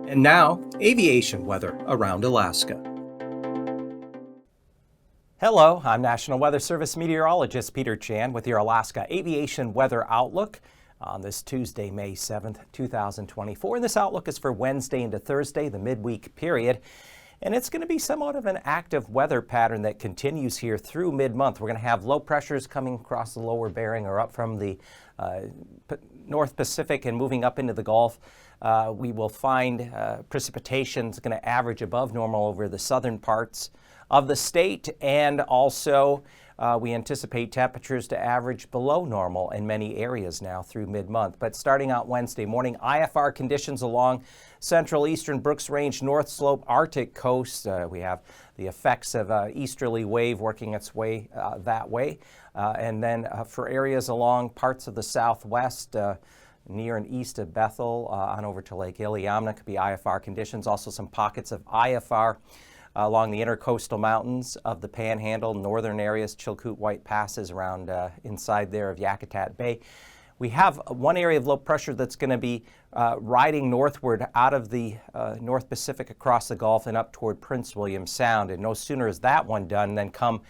And now, aviation weather around Alaska. Hello, I'm National Weather Service Meteorologist Peter Chan with your Alaska Aviation Weather Outlook on this Tuesday, May 7th, 2024. And this outlook is for Wednesday into Thursday, the midweek period. And it's going to be somewhat of an active weather pattern that continues here through mid-month. We're going to have low pressures coming across the lower Bering or up from the North Pacific and moving up into the Gulf. We will find precipitation is going to average above normal over the southern parts of the state, and also we anticipate temperatures to average below normal in many areas now through mid-month. But starting out Wednesday morning, IFR conditions along central eastern Brooks Range, North Slope, Arctic coast. We have the effects of easterly wave working its way that way. And then for areas along parts of the southwest, near and east of Bethel on over to Lake Iliamna could be IFR conditions. Also some pockets of IFR along the intercoastal mountains of the Panhandle, northern areas, Chilkoot White Passes around inside there of Yakutat Bay. We have one area of low pressure that's going to be riding northward out of the North Pacific across the Gulf and up toward Prince William Sound. And no sooner is that one done than come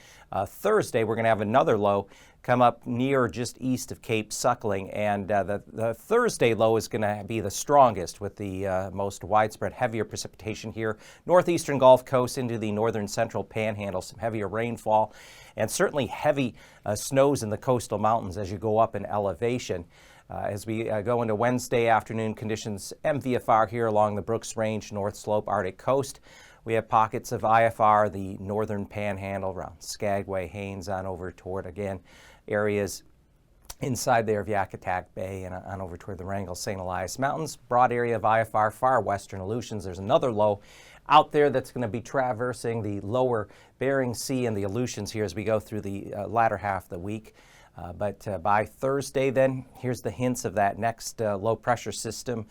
Thursday, we're going to have another low come up near just east of Cape Suckling. And the Thursday low is going to be the strongest with the most widespread heavier precipitation here. Northeastern Gulf Coast into the northern central Panhandle, some heavier rainfall and certainly heavy snows in the coastal mountains as you go up in elevation. As we go into Wednesday afternoon conditions, MVFR here along the Brooks Range, North Slope, Arctic coast. We have pockets of IFR, the northern Panhandle around Skagway, Haines on over toward, again, areas inside there of Yakutat Bay and on over toward the Wrangell St. Elias Mountains. Broad area of IFR, far western Aleutians. There's another low out there that's going to be traversing the lower Bering Sea and the Aleutians here as we go through the latter half of the week. But by Thursday then, here's the hints of that next low pressure system.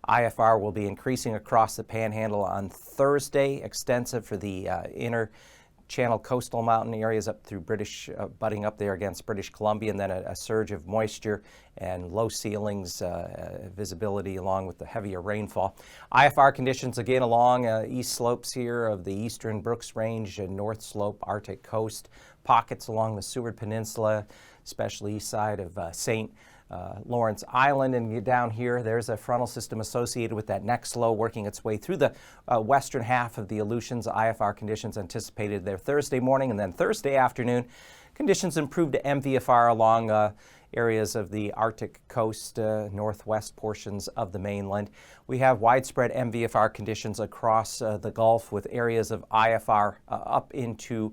IFR will be increasing across the Panhandle on Thursday, extensive for the inner Channel coastal mountain areas up through British, butting up there against British Columbia, and then a surge of moisture and low ceilings, visibility along with the heavier rainfall. IFR conditions again along east slopes here of the eastern Brooks Range and North Slope, Arctic coast, pockets along the Seward Peninsula, especially east side of St. Lawrence Island, and down here there's a frontal system associated with that next low working its way through the western half of the Aleutians. IFR conditions anticipated there Thursday morning, and then Thursday afternoon conditions improved to MVFR along areas of the Arctic coast, northwest portions of the mainland. We have widespread MVFR conditions across the Gulf with areas of IFR up into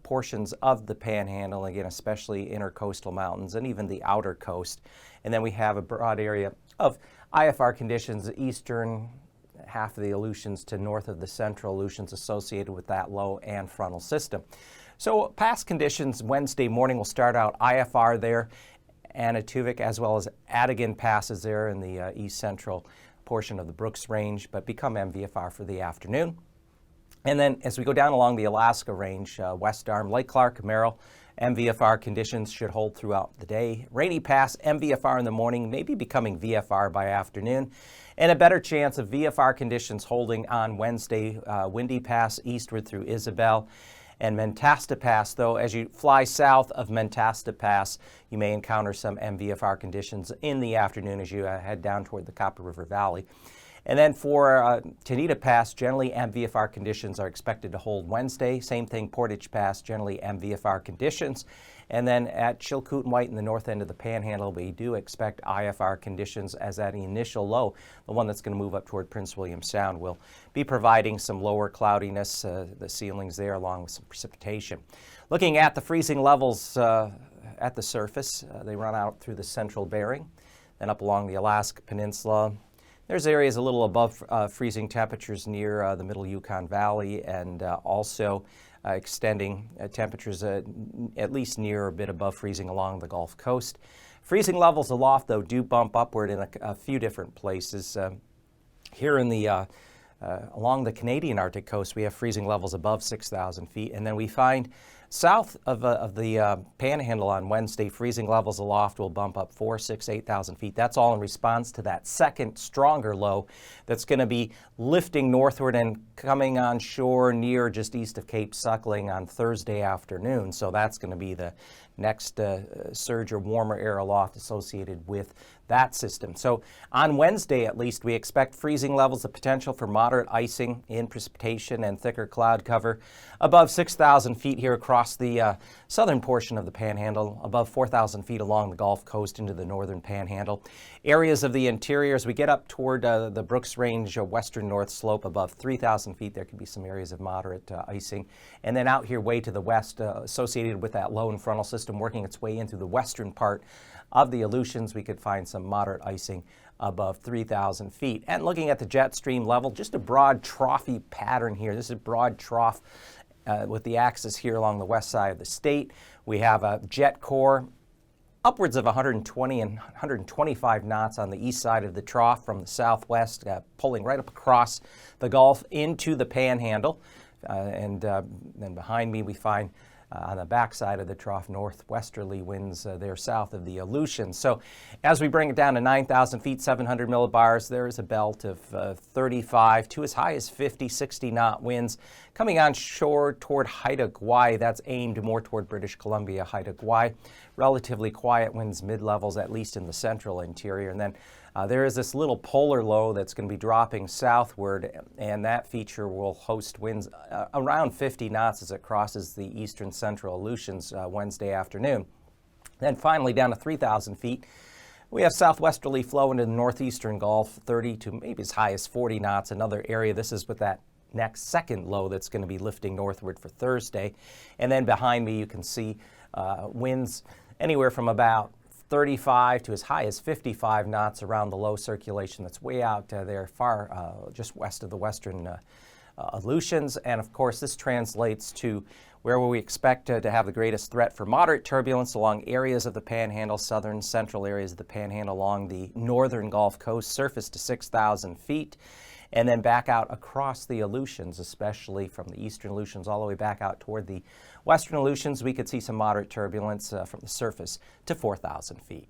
portions of the Panhandle, again, especially intercoastal mountains and even the outer coast. And then we have a broad area of IFR conditions, eastern half of the Aleutians to north of the central Aleutians associated with that low and frontal system. So past conditions Wednesday morning will start out IFR there, Anatuvik as well as Adigan passes there in the east central portion of the Brooks Range, but become MVFR for the afternoon. And then as we go down along the Alaska Range, West Arm, Lake Clark, Merrill, MVFR conditions should hold throughout the day. Rainy Pass, MVFR in the morning, maybe becoming VFR by afternoon. And a better chance of VFR conditions holding on Wednesday, Windy Pass eastward through Isabel. And Mentasta Pass, though, as you fly south of Mentasta Pass, you may encounter some MVFR conditions in the afternoon as you head down toward the Copper River Valley. And then for Tanita Pass, generally MVFR conditions are expected to hold Wednesday. Same thing, Portage Pass, generally MVFR conditions. And then at Chilkoot and White in the north end of the Panhandle, we do expect IFR conditions as that initial low, the one that's going to move up toward Prince William Sound, will be providing some lower cloudiness, the ceilings there, along with some precipitation. Looking at the freezing levels at the surface, they run out through the central Bering, then up along the Alaska Peninsula. There's areas a little above freezing temperatures near the middle Yukon Valley, and also extending temperatures at least near or a bit above freezing along the Gulf Coast. Freezing levels aloft, though, do bump upward in a few different places. Here in the along the Canadian Arctic coast, we have freezing levels above 6,000 feet, and then we find South of the Panhandle on Wednesday, freezing levels aloft will bump up 4, 6, 8,000 feet. That's all in response to that second stronger low that's going to be lifting northward and coming on shore near just east of Cape Suckling on Thursday afternoon. So that's going to be the next surge or warmer air aloft associated with that system. So on Wednesday, at least, we expect freezing levels of potential for moderate icing in precipitation and thicker cloud cover above 6,000 feet here across the southern portion of the Panhandle, above 4,000 feet along the Gulf Coast into the northern Panhandle. Areas of the interior, as we get up toward the Brooks Range western north slope above 3,000 feet, there could be some areas of moderate icing. And then out here way to the west, associated with that low and frontal system working its way into the western part of the Aleutians, we could find some moderate icing above 3,000 feet. And looking at the jet stream level, just a broad trophy pattern here. This is a broad trough with the axis here along the west side of the state. We have a jet core upwards of 120 and 125 knots on the east side of the trough from the southwest, pulling right up across the Gulf into the Panhandle. And then behind me we find on the backside of the trough, northwesterly winds there south of the Aleutians. So as we bring it down to 9,000 feet, 700 millibars, there is a belt of 35 to as high as 50, 60 knot winds coming on shore toward Haida Gwaii. That's aimed more toward British Columbia, Haida Gwaii. Relatively quiet winds, mid-levels, at least in the central interior. And then there is this little polar low that's going to be dropping southward, and that feature will host winds around 50 knots as it crosses the eastern central Aleutians Wednesday afternoon. Then finally down to 3,000 feet, we have southwesterly flow into the northeastern Gulf, 30 to maybe as high as 40 knots, another area. This is with that next second low that's going to be lifting northward for Thursday. And then behind me you can see winds anywhere from about 35 to as high as 55 knots around the low circulation that's way out there far just west of the western Aleutians. And of course this translates to where we expect to have the greatest threat for moderate turbulence along areas of the Panhandle, southern central areas of the Panhandle along the northern Gulf Coast, surface to 6,000 feet. And then back out across the Aleutians, especially from the eastern Aleutians all the way back out toward the western Aleutians, we could see some moderate turbulence from the surface to 4,000 feet.